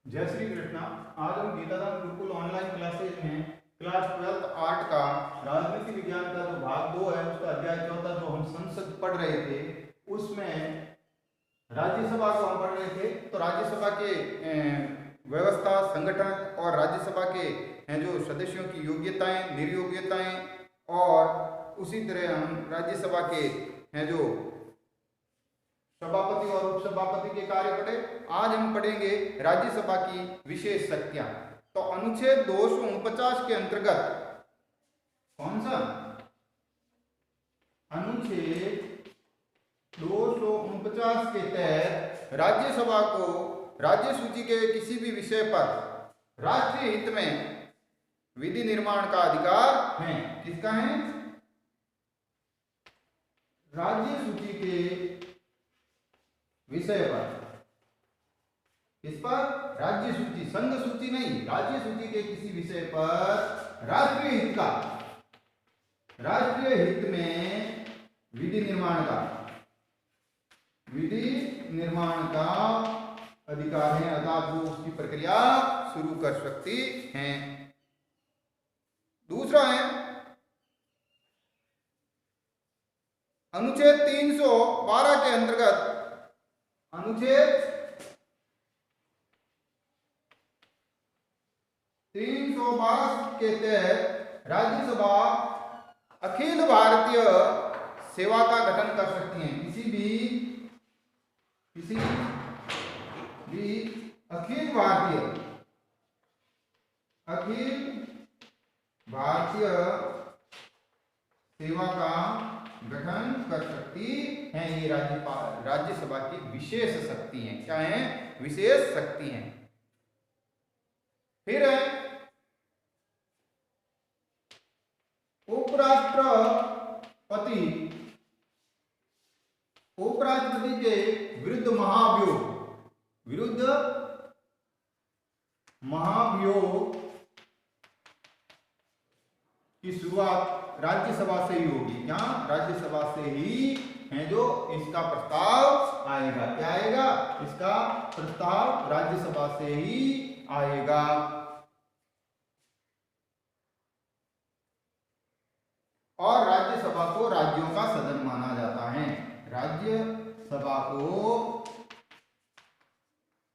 जय श्री कृष्णा। आज हम गीतादान गुरुकुल ऑनलाइन क्लासेज में क्लास 12th आर्ट का राजनीति विज्ञान का जो भाग 2 है उसका अध्याय 14 जो हम संसद पढ़ रहे थे उसमें राज्यसभा को हम पढ़ रहे थे। तो राज्यसभा के व्यवस्था, संगठन और राज्यसभा के जो सदस्यों की योग्यताएं, निर्योग्यताएं और उसी तरह हम राज्यसभा के हैं जो सभापति और उपसभापति के कार्य पढ़े। आज हम पढ़ेंगे राज्यसभा की विशेष शक्तियां। तो अनुच्छेद 249 के अंतर्गत कौन सा अनुच्छेद 249 के तहत राज्यसभा को राज्य सूची के किसी भी विषय पर राष्ट्रीय हित में विधि निर्माण का अधिकार है। किसका है? राज्य सूची के विषय पर। इस पर राज्य सूची, संघ सूची नहीं, राज्य सूची के किसी विषय पर राष्ट्रीय हित में विधि निर्माण का अधिकार है, अर्थात वो उसकी प्रक्रिया शुरू कर सकती हैं। दूसरा है अनुच्छेद 312 के अंतर्गत अनुच्छेद 312 के तहत राज्यसभा अखिल भारतीय सेवा का गठन कर सकती हैं। किसी भी अखिल भारतीय सेवा का गठन कर सकती हैं। ये राज्यसभा की विशेष शक्ति हैं। क्या है? विशेष शक्ति हैं। फिर है उपराष्ट्रपति के विरुद्ध महाभियोग की शुरुआत राज्यसभा से ही होगी। क्या? राज्यसभा से ही है जो इसका प्रस्ताव आएगा। क्या आएगा? इसका प्रस्ताव राज्यसभा से ही आएगा। और राज्यसभा को राज्यों का सदन माना जाता है। राज्यसभा को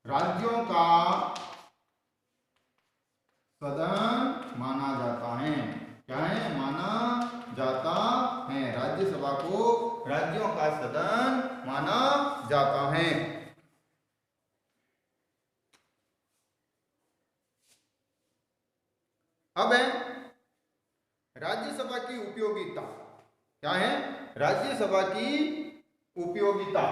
राज्यों का सदन माना जाता है। क्या है? माना जाता है। राज्यसभा को राज्यों का सदन माना जाता है। अब है राज्यसभा की उपयोगिता। क्या है? राज्यसभा की उपयोगिता।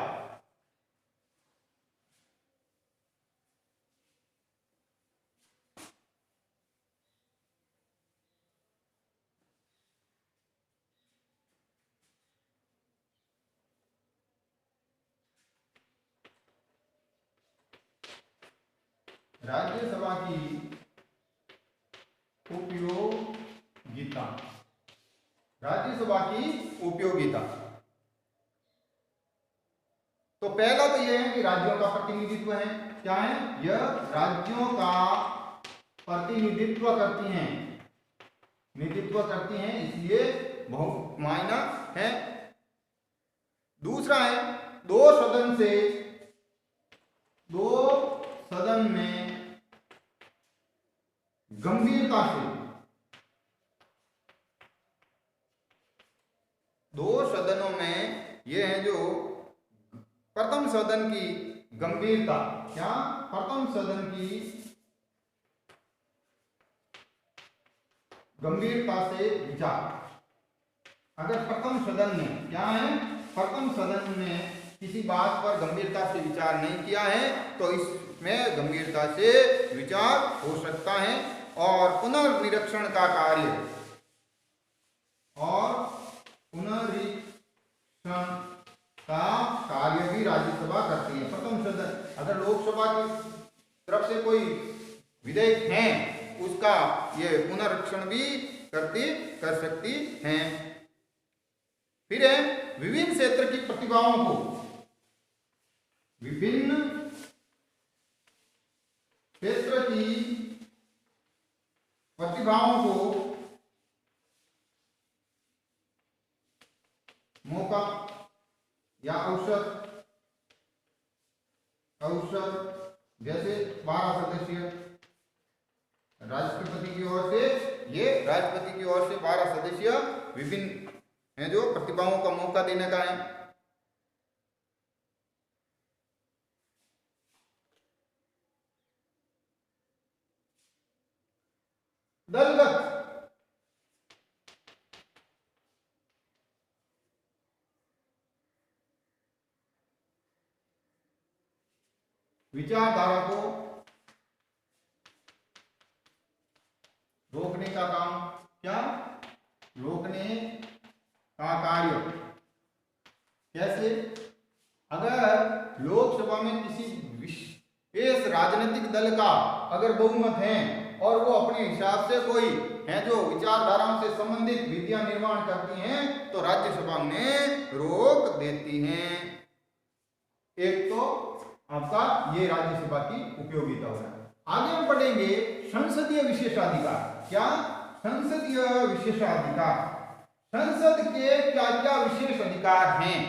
राज्यसभा की उपयोगिता। राज्यसभा की उपयोगिता तो पहला तो यह है कि राज्यों का प्रतिनिधित्व है। क्या है? यह राज्यों का प्रतिनिधित्व करती हैं, इसलिए बहुमायना है। दूसरा है दो सदन में गंभीरता से, दो सदनों में यह है जो प्रथम सदन की गंभीरता। क्या? प्रथम सदन की गंभीरता से विचार। अगर प्रथम सदन ने क्या है? प्रथम सदन ने किसी बात पर गंभीरता से विचार नहीं किया है तो इसमें गंभीरता से विचार हो सकता है। और पुनर्निरीक्षण का कार्य भी राज्यसभा करती है। प्रथम सदन, अगर लोकसभा की तरफ से कोई विधेयक है उसका ये पुनरीक्षण भी कर सकती हैं। फिर है विभिन्न क्षेत्र की प्रतिभाओं को, विभिन्न क्षेत्र की प्रतिभाओं को मौका या अवसर जैसे 12 सदस्यीय राष्ट्रपति की ओर से, ये राष्ट्रपति की ओर से 12 सदस्यीय विभिन्न हैं जो प्रतिभाओं का मौका देने का है। दलगत विचारधारा को रोकने का काम, क्या रोकने का कार्य। कैसे? अगर लोकसभा में किसी विशेष राजनीतिक दल का अगर बहुमत है और वो अपने हिसाब से कोई है जो विचारधाराओं से संबंधित विधियां निर्माण करती हैं तो राज्यसभा में रोक देती हैं। एक तो आपका ये राज्यसभा की उपयोगिता हो रहा है। आगे हम पढ़ेंगे संसदीय विशेषाधिकार। क्या? संसदीय विशेषाधिकार। संसद के क्या क्या विशेष अधिकार हैं?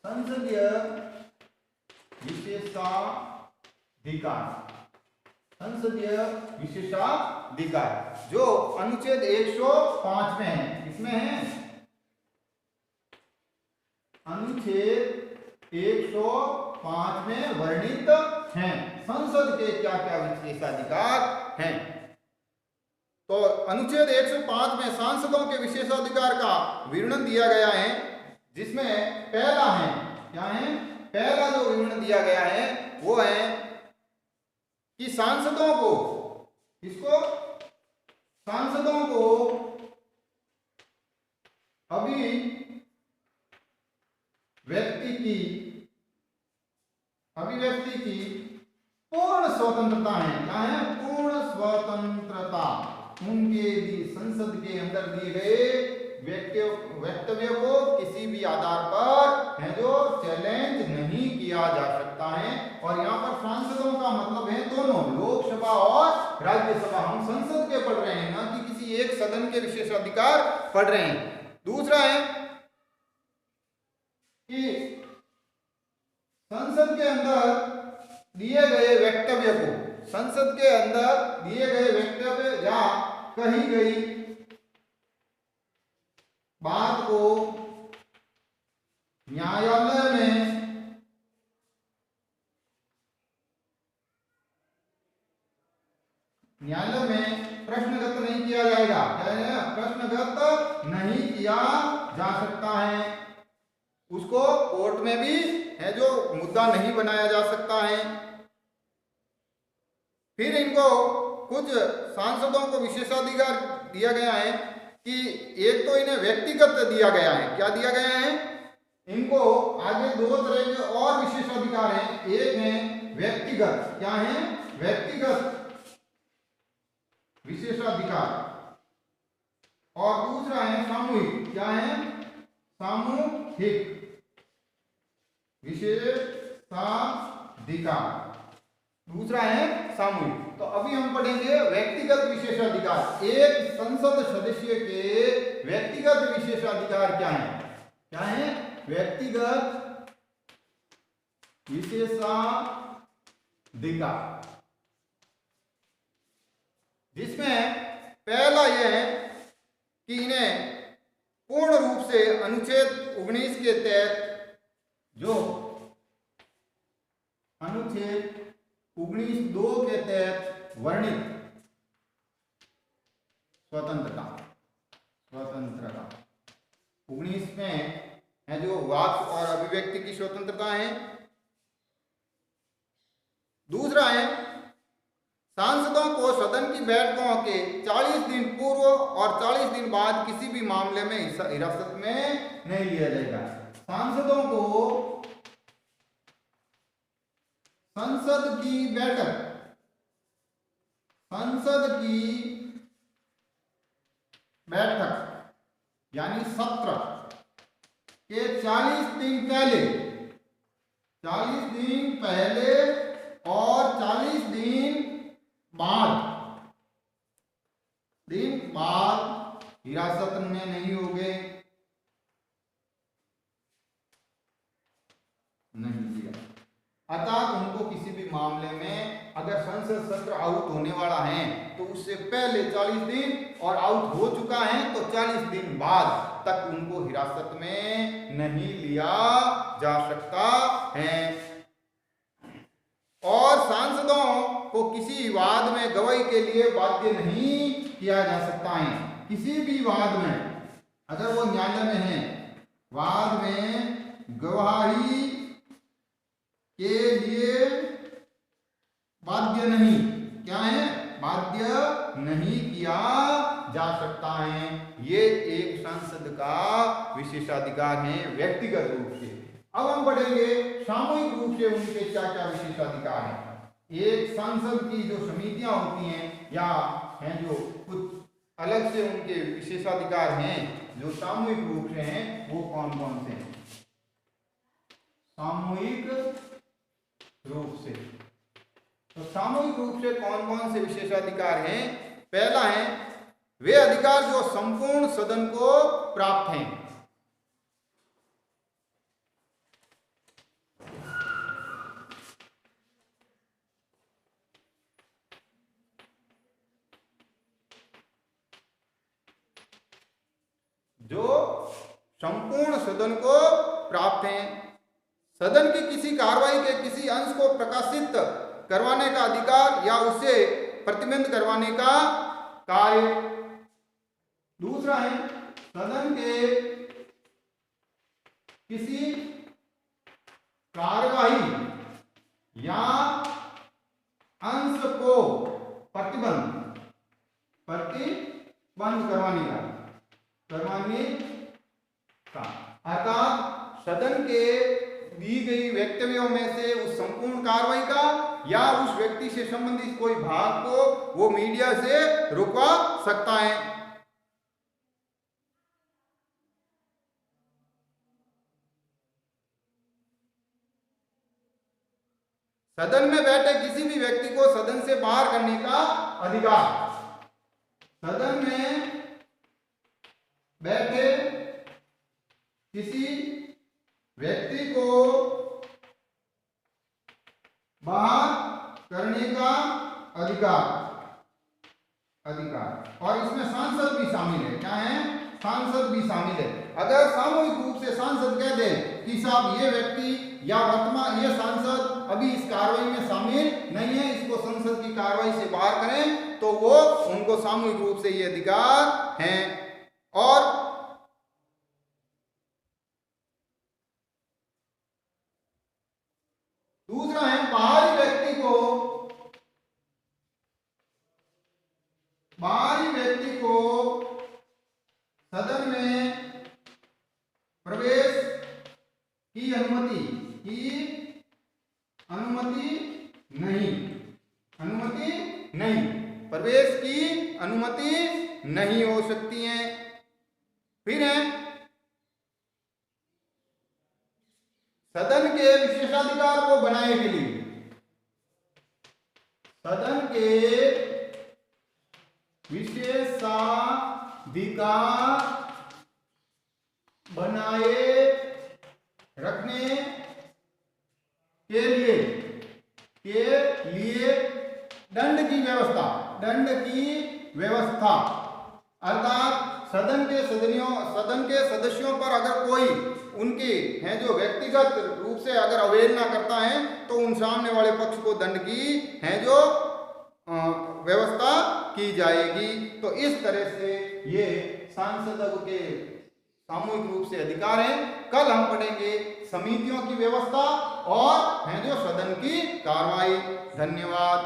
संसदीय विशेषाधिकार, संसदीय विशेषाधिकार जो अनुच्छेद 105 में है। किसमें है? अनुच्छेद 105 में वर्णित हैं संसद के क्या क्या विशेषाधिकार हैं। तो अनुच्छेद 105 में सांसदों के विशेषाधिकार का विवरण दिया गया है, जिसमें पहला है, क्या है? पहला जो विवरण दिया गया है वो है कि सांसदों को, किसको? सांसदों को अभिव्यक्ति की पूर्ण स्वतंत्रता है। क्या है? पूर्ण स्वतंत्रता। उनके भी संसद के अंदर दिए गए वक्तव्य को किसी भी आधार पर है जो चैलेंज नहीं किया जा सकता है। और यहाँ पर सांसदों का मतलब है दोनों, लोकसभा और राज्यसभा। हम संसद के पढ़ रहे हैं, ना कि किसी एक सदन के विशेषाधिकार पढ़ रहे हैं। दूसरा है कि संसद के अंदर दिए गए वक्तव्य को, संसद के अंदर दिए गए वक्तव्य या कही गई बात को न्यायालय में प्रश्नगत नहीं किया जाएगा। क्या है? प्रश्नगत नहीं किया जा सकता है। उसको कोर्ट में भी है जो मुद्दा नहीं बनाया जा सकता है। फिर इनको कुछ सांसदों को विशेषाधिकार दिया गया है कि एक तो इन्हें व्यक्तिगत दिया गया है। क्या दिया गया है? इनको आगे दो तरह के और विशेषाधिकार हैं। एक है व्यक्तिगत, क्या है? व्यक्तिगत विशेषाधिकार, और दूसरा है सामूहिक। क्या है? सामूहिक विशेषाधिकार। दूसरा है सामूहिक। तो अभी हम पढ़ेंगे व्यक्तिगत विशेषाधिकार। एक संसद सदस्य के व्यक्तिगत विशेषाधिकार क्या है? क्या है? व्यक्तिगत विशेषाधिकार, जिसमें पहला यह है कि इन्हें पूर्ण रूप से अनुच्छेद 19 के तहत, जो अनुच्छेद 19(2) के तहत वर्णित स्वतंत्रता 19 में है जो वाक और अभिव्यक्ति की स्वतंत्रता है। दूसरा है सांसदों को सदन की बैठकों के 40 दिन पूर्व और 40 दिन बाद किसी भी मामले में हिरासत में नहीं लिया जाएगा। सांसदों को संसद की बैठक यानी सत्र के 40 दिन पहले 40 दिन पहले और 40 दिन बाद हिरासत में नहीं होंगे, नहीं दिया। अर्थात उनको किसी भी मामले में अगर संसद सत्र आउट होने वाला है तो उससे पहले 40 दिन और आउट हो चुका है तो 40 दिन बाद तक उनको हिरासत में नहीं लिया जा सकता है। और सांसदों को किसी विवाद में गवाही के लिए बाध्य नहीं किया जा सकता है। किसी भी वाद में अगर वो न्यायालय में है, वाद में गवाही के लिए बाध्य नहीं, क्या है, बाध्य नहीं किया जा सकता है। ये एक सांसद का विशेषाधिकार है व्यक्तिगत रूप से। अब हम पढ़ेंगे सामूहिक रूप से उनके क्या क्या विशेषाधिकार हैं। एक सांसद की जो समितियां होती हैं या हैं जो कुछ अलग से उनके विशेषाधिकार हैं जो सामूहिक रूप से हैं, वो कौन कौन से हैं? सामूहिक रूप से, तो सामूहिक रूप से कौन कौन से विशेषाधिकार हैं? पहला है वे अधिकार जो संपूर्ण सदन को प्राप्त हैं। जो संपूर्ण सदन को प्राप्त हैं। सदन की किसी कार्रवाई के किसी अंश को प्रकाशित करवाने का अधिकार या उसे प्रतिबंध करवाने का कार्य। दूसरा है सदन के किसी कार्यवाही या अंश को प्रतिबंध करवाने का अर्थात सदन के दी गई वक्तव्यों में से उस संपूर्ण कार्रवाई का या उस व्यक्ति से संबंधित कोई भाग को वो मीडिया से रुकवा सकता है। सदन में बैठे किसी भी व्यक्ति को सदन से बाहर करने का अधिकार। सदन में बैठे किसी व्यक्ति को बाहर करने का अधिकार। और इसमें सांसद भी शामिल है। क्या है? सांसद भी शामिल है। अगर सामूहिक रूप से सांसद कह दे कि साहब ये व्यक्ति या वर्तमान ये सांसद अभी इस कार्रवाई में शामिल नहीं है, इसको संसद की कार्रवाई से बाहर करें, तो वो उनको सामूहिक रूप से ये अधिकार हैं। और दूसरा है बाहरी व्यक्ति को सदन में प्रवेश की अनुमति नहीं, प्रवेश की अनुमति नहीं हो सकती है। फिर है सदन के विशेषाधिकार को बनाए के लिए, सदन के विशेषाधिकार बनाए रखने के लिए दंड की व्यवस्था। अर्थात सदन के सदस्यों पर अगर कोई उनकी है जो व्यक्तिगत रूप से अगर अवहेलना करता है तो उन सामने वाले पक्ष को दंड की है जो व्यवस्था की जाएगी। तो इस तरह से ये सांसदों के सामूहिक रूप से अधिकार हैं। कल हम पढ़ेंगे समितियों की व्यवस्था और है जो सदन की कार्रवाई। धन्यवाद।